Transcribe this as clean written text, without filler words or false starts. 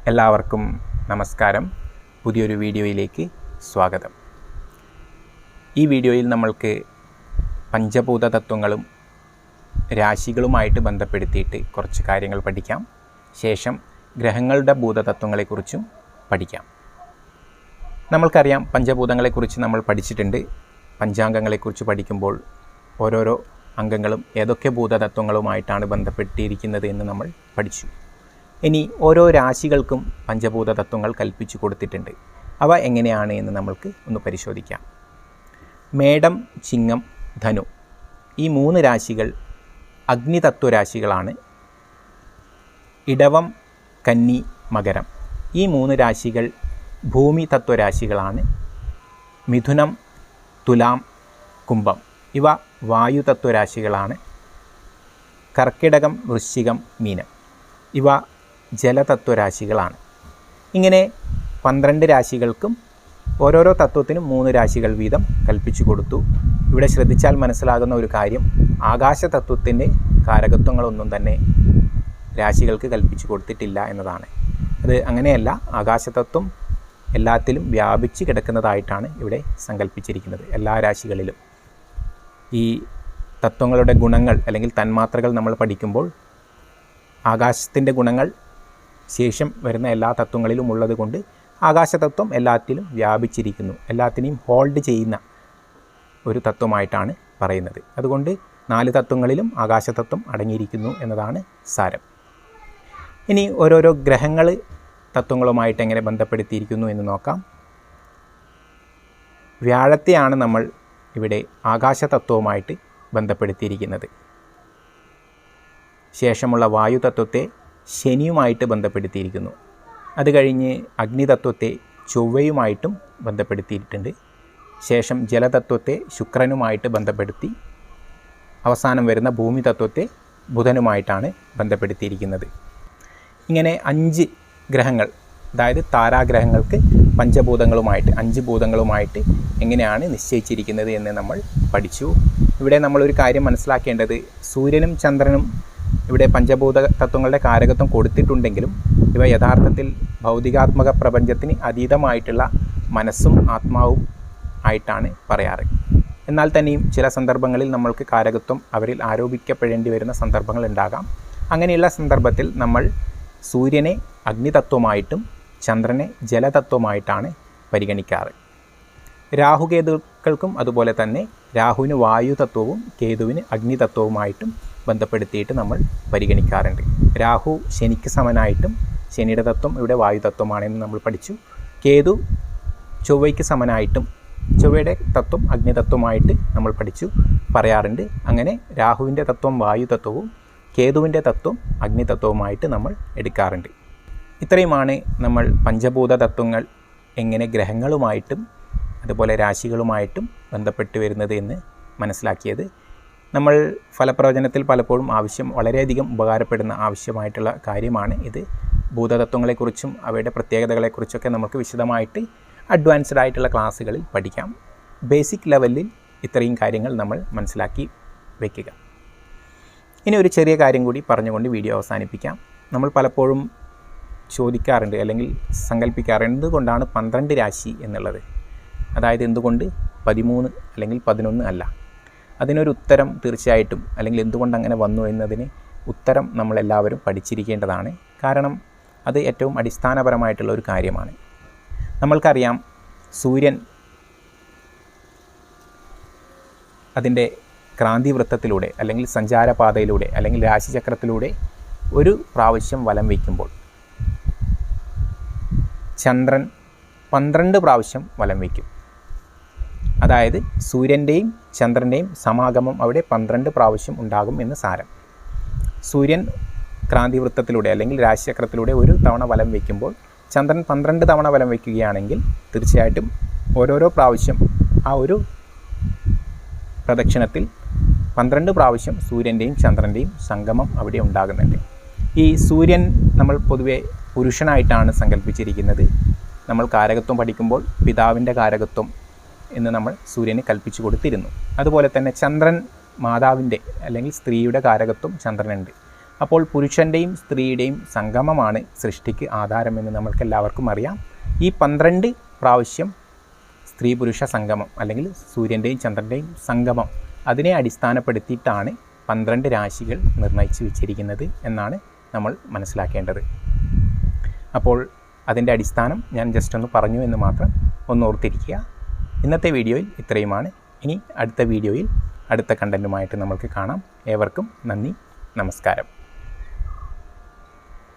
എല്ലാവർക്കും നമസ്കാരം. പുതിയൊരു വീഡിയോയിലേക്ക് സ്വാഗതം. ഈ വീഡിയോയിൽ നമ്മൾക്ക് പഞ്ചഭൂത തത്വങ്ങളും രാശികളുമായിട്ട് ബന്ധപ്പെടുത്തിയിട്ട് കുറച്ച് കാര്യങ്ങൾ പഠിക്കാം. ശേഷം ഗ്രഹങ്ങളുടെ ഭൂതതത്വങ്ങളെക്കുറിച്ചും പഠിക്കാം. നമ്മൾക്കറിയാം, പഞ്ചഭൂതങ്ങളെക്കുറിച്ച് നമ്മൾ പഠിച്ചിട്ടുണ്ട്. പഞ്ചാംഗങ്ങളെക്കുറിച്ച് പഠിക്കുമ്പോൾ ഓരോരോ അംഗങ്ങളും ഏതൊക്കെ ഭൂതതത്വങ്ങളുമായിട്ടാണ് ബന്ധപ്പെട്ടിരിക്കുന്നത് എന്ന് നമ്മൾ പഠിച്ചു. ഇനി ഓരോ രാശികൾക്കും പഞ്ചഭൂത തത്വങ്ങൾ കൽപ്പിച്ചു കൊടുത്തിട്ടുണ്ട്. അവ എങ്ങനെയാണ് എന്ന് നമ്മൾക്ക് ഒന്ന് പരിശോധിക്കാം. മേടം, ചിങ്ങം, ധനു ഈ 3 രാശികൾ അഗ്നിതത്വ രാശികളാണ്. ഇടവം, കന്നി, മകരം ഈ 3 രാശികൾ ഭൂമി തത്വരാശികളാണ്. മിഥുനം, തുലാം, കുംഭം ഇവ വായു തത്വരാശികളാണ്. കർക്കിടകം, വൃശ്ചികം, മീനം ഇവ ജലതത്വരാശികളാണ്. ഇങ്ങനെ 12 രാശികൾക്കും ഓരോരോ തത്വത്തിനും 3 രാശികൾ വീതം കൽപ്പിച്ചു കൊടുത്തു. ഇവിടെ ശ്രദ്ധിച്ചാൽ മനസ്സിലാകുന്ന ഒരു കാര്യം, ആകാശതത്വത്തിൻ്റെ കാരകത്വങ്ങളൊന്നും തന്നെ രാശികൾക്ക് കൽപ്പിച്ചു കൊടുത്തിട്ടില്ല എന്നതാണ്. അത് അങ്ങനെയല്ല, ആകാശതത്വം എല്ലാത്തിലും വ്യാപിച്ച് കിടക്കുന്നതായിട്ടാണ് ഇവിടെ സങ്കല്പിച്ചിരിക്കുന്നത്. എല്ലാ രാശികളിലും ഈ തത്വങ്ങളുടെ ഗുണങ്ങൾ അല്ലെങ്കിൽ തന്മാത്രകൾ നമ്മൾ പഠിക്കുമ്പോൾ ആകാശത്തിൻ്റെ ഗുണങ്ങൾ ശേഷം വരുന്ന എല്ലാ തത്വങ്ങളിലും ഉള്ളത് കൊണ്ട് ആകാശതത്വം എല്ലാത്തിലും വ്യാപിച്ചിരിക്കുന്നു, എല്ലാത്തിനെയും ഹോൾഡ് ചെയ്യുന്ന ഒരു തത്വമായിട്ടാണ് പറയുന്നത്. അതുകൊണ്ട് 4 തത്വങ്ങളിലും ആകാശതത്വം അടങ്ങിയിരിക്കുന്നു എന്നതാണ് സാരം. ഇനി ഓരോരോ ഗ്രഹങ്ങൾ തത്വങ്ങളുമായിട്ട് എങ്ങനെ ബന്ധപ്പെടുത്തിയിരിക്കുന്നു എന്ന് നോക്കാം. വ്യാഴത്തെയാണ് നമ്മൾ ഇവിടെ ആകാശതത്വവുമായിട്ട് ബന്ധപ്പെടുത്തിയിരിക്കുന്നത്. ശേഷമുള്ള വായു തത്വത്തെ ശനിയുമായിട്ട് ബന്ധപ്പെടുത്തിയിരിക്കുന്നു. അത് കഴിഞ്ഞ് അഗ്നിതത്വത്തെ ചൊവ്വയുമായിട്ടും ബന്ധപ്പെടുത്തിയിട്ടുണ്ട്. ശേഷം ജലതത്വത്തെ ശുക്രനുമായിട്ട് ബന്ധപ്പെടുത്തി അവസാനം വരുന്ന ഭൂമി തത്വത്തെ ബുധനുമായിട്ടാണ് ബന്ധപ്പെടുത്തിയിരിക്കുന്നത്. ഇങ്ങനെ 5 ഗ്രഹങ്ങൾ, അതായത് താരാഗ്രഹങ്ങൾക്ക് പഞ്ചഭൂതങ്ങളുമായിട്ട് 5 ഭൂതങ്ങളുമായിട്ട് എങ്ങനെയാണ് നിശ്ചയിച്ചിരിക്കുന്നത് എന്ന് നമ്മൾ പഠിച്ചു. ഇവിടെ നമ്മളൊരു കാര്യം മനസ്സിലാക്കേണ്ടത്, സൂര്യനും ചന്ദ്രനും ഇവിടെ പഞ്ചഭൂത തത്വങ്ങളുടെ കാരകത്വം കൊടുത്തിട്ടുണ്ടെങ്കിലും ഇവ യഥാർത്ഥത്തിൽ ഭൗതികാത്മക പ്രപഞ്ചത്തിന് അതീതമായിട്ടുള്ള മനസ്സും ആത്മാവും ആയിട്ടാണ് പറയാറ്. എന്നാൽ തന്നെയും ചില സന്ദർഭങ്ങളിൽ നമ്മൾക്ക് കാരകത്വം അവരിൽ ആരോപിക്കപ്പെടേണ്ടി വരുന്ന സന്ദർഭങ്ങൾ ഉണ്ടാകാം. അങ്ങനെയുള്ള സന്ദർഭത്തിൽ നമ്മൾ സൂര്യനെ അഗ്നിതത്വമായിട്ടും ചന്ദ്രനെ ജലതത്വമായിട്ടാണ് പരിഗണിക്കാറ്. രാഹുകേതുക്കൾക്കും അതുപോലെ തന്നെ രാഹുവിന് വായു തത്വവും കേതുവിന് അഗ്നിതത്വവുമായിട്ടും ബന്ധപ്പെടുത്തിയിട്ട് നമ്മൾ പരിഗണിക്കാറുണ്ട്. രാഹു ശനിക്ക് സമനായിട്ടും ശനിയുടെ തത്വം ഇവിടെ വായു തത്വമാണെന്ന് നമ്മൾ പഠിച്ചു. കേതു ചൊവ്വയ്ക്ക് സമനായിട്ടും ചൊവ്വയുടെ തത്വം അഗ്നിതത്വമായിട്ട് നമ്മൾ പഠിച്ചു പറയാറുണ്ട്. അങ്ങനെ രാഹുവിൻ്റെ തത്വം വായു തത്വവും കേതുവിൻ്റെ തത്വം അഗ്നിതത്വവുമായിട്ട് നമ്മൾ എടുക്കാറുണ്ട്. ഇത്രയുമാണ് നമ്മൾ പഞ്ചഭൂത തത്വങ്ങൾ എങ്ങനെ ഗ്രഹങ്ങളുമായിട്ടും അതുപോലെ രാശികളുമായിട്ടും ബന്ധപ്പെട്ട് വരുന്നത് എന്ന് മനസ്സിലാക്കിയത്. നമ്മൾ ഫലപ്രവചനത്തിൽ പലപ്പോഴും വളരെയധികം ഉപകാരപ്പെടുന്ന ആവശ്യമായിട്ടുള്ള കാര്യമാണ് ഇത്. ഭൂതതത്വങ്ങളെക്കുറിച്ചും അവയുടെ പ്രത്യേകതകളെക്കുറിച്ചൊക്കെ നമുക്ക് വിശദമായിട്ട് അഡ്വാൻസ്ഡ് ആയിട്ടുള്ള ക്ലാസ്സുകളിൽ പഠിക്കാം. ബേസിക് ലെവലിൽ ഇത്രയും കാര്യങ്ങൾ നമ്മൾ മനസ്സിലാക്കി വയ്ക്കുക. ഇനി ഒരു ചെറിയ കാര്യം കൂടി പറഞ്ഞുകൊണ്ട് വീഡിയോ അവസാനിപ്പിക്കാം. നമ്മൾ പലപ്പോഴും ചോദിക്കാറുണ്ട് അല്ലെങ്കിൽ സങ്കല്പിക്കാറുണ്ട്, എന്തുകൊണ്ടാണ് 12 രാശി എന്നുള്ളത്? അതായത് എന്തുകൊണ്ട് 13 അല്ലെങ്കിൽ 11 അല്ല? അതിനൊരു ഉത്തരം തീർച്ചയായിട്ടും, അല്ലെങ്കിൽ എന്തുകൊണ്ട് അങ്ങനെ വന്നു എന്നതിന് ഉത്തരം നമ്മളെല്ലാവരും പഠിച്ചിരിക്കേണ്ടതാണ്. കാരണം അത് ഏറ്റവും അടിസ്ഥാനപരമായിട്ടുള്ള ഒരു കാര്യമാണ്. നമ്മൾക്കറിയാം, സൂര്യൻ അതിൻ്റെ ക്രാന്തിവൃത്തത്തിലൂടെ അല്ലെങ്കിൽ സഞ്ചാരപാതയിലൂടെ അല്ലെങ്കിൽ രാശിചക്രത്തിലൂടെ ഒരു പ്രാവശ്യം വലം വയ്ക്കുമ്പോൾ ചന്ദ്രൻ 12 പ്രാവശ്യം വലം വയ്ക്കും. അതായത് സൂര്യൻ്റെയും ചന്ദ്രൻ്റെയും സമാഗമം അവിടെ 12 പ്രാവശ്യം ഉണ്ടാകും എന്ന് സാരം. സൂര്യൻ ക്രാന്തിവൃത്തത്തിലൂടെ അല്ലെങ്കിൽ രാശിചക്രത്തിലൂടെ ഒരു തവണ വലം വയ്ക്കുമ്പോൾ ചന്ദ്രൻ 12 തവണ വലം വയ്ക്കുകയാണെങ്കിൽ തീർച്ചയായിട്ടും ഓരോരോ പ്രാവശ്യം ആ ഒരു പ്രദക്ഷിണത്തിൽ 12 പ്രാവശ്യം സൂര്യൻ്റെയും ചന്ദ്രൻ്റെയും സംഗമം അവിടെ ഉണ്ടാകുന്നുണ്ട്. ഈ സൂര്യൻ നമ്മൾ പൊതുവെ പുരുഷനായിട്ടാണ് സങ്കല്പിച്ചിരിക്കുന്നത്. നമ്മൾ കാരകത്വം പഠിക്കുമ്പോൾ പിതാവിൻ്റെ കാരകത്വം എന്ന് നമ്മൾ സൂര്യന് കൽപ്പിച്ചു കൊടുത്തിരുന്നു. അതുപോലെ തന്നെ ചന്ദ്രൻ മാതാവിൻ്റെ അല്ലെങ്കിൽ സ്ത്രീയുടെ കാരകത്വം ചന്ദ്രനുണ്ട്. അപ്പോൾ പുരുഷൻ്റെയും സ്ത്രീയുടെയും സംഗമമാണ് സൃഷ്ടിക്ക് ആധാരമെന്ന് നമ്മൾക്കെല്ലാവർക്കും അറിയാം. ഈ 12 പ്രാവശ്യം സ്ത്രീ പുരുഷ സംഗമം അല്ലെങ്കിൽ സൂര്യൻ്റെയും ചന്ദ്രൻ്റെയും സംഗമം അതിനെ അടിസ്ഥാനപ്പെടുത്തിയിട്ടാണ് 12 രാശികൾ നിർണയിച്ചു വച്ചിരിക്കുന്നത് എന്നാണ് നമ്മൾ മനസ്സിലാക്കേണ്ടത്. അപ്പോൾ അതിൻ്റെ അടിസ്ഥാനം ഞാൻ ജസ്റ്റ് ഒന്ന് പറഞ്ഞു എന്ന് മാത്രം ഒന്ന് ഓർത്തിരിക്കുക. ഇന്നത്തെ വീഡിയോയിൽ ഇത്രയുമാണ്. ഇനി അടുത്ത വീഡിയോയിൽ അടുത്ത കണ്ടൻറ്റുമായിട്ട് നമ്മൾക്ക് കാണാം. ഏവർക്കും നന്ദി, നമസ്കാരം.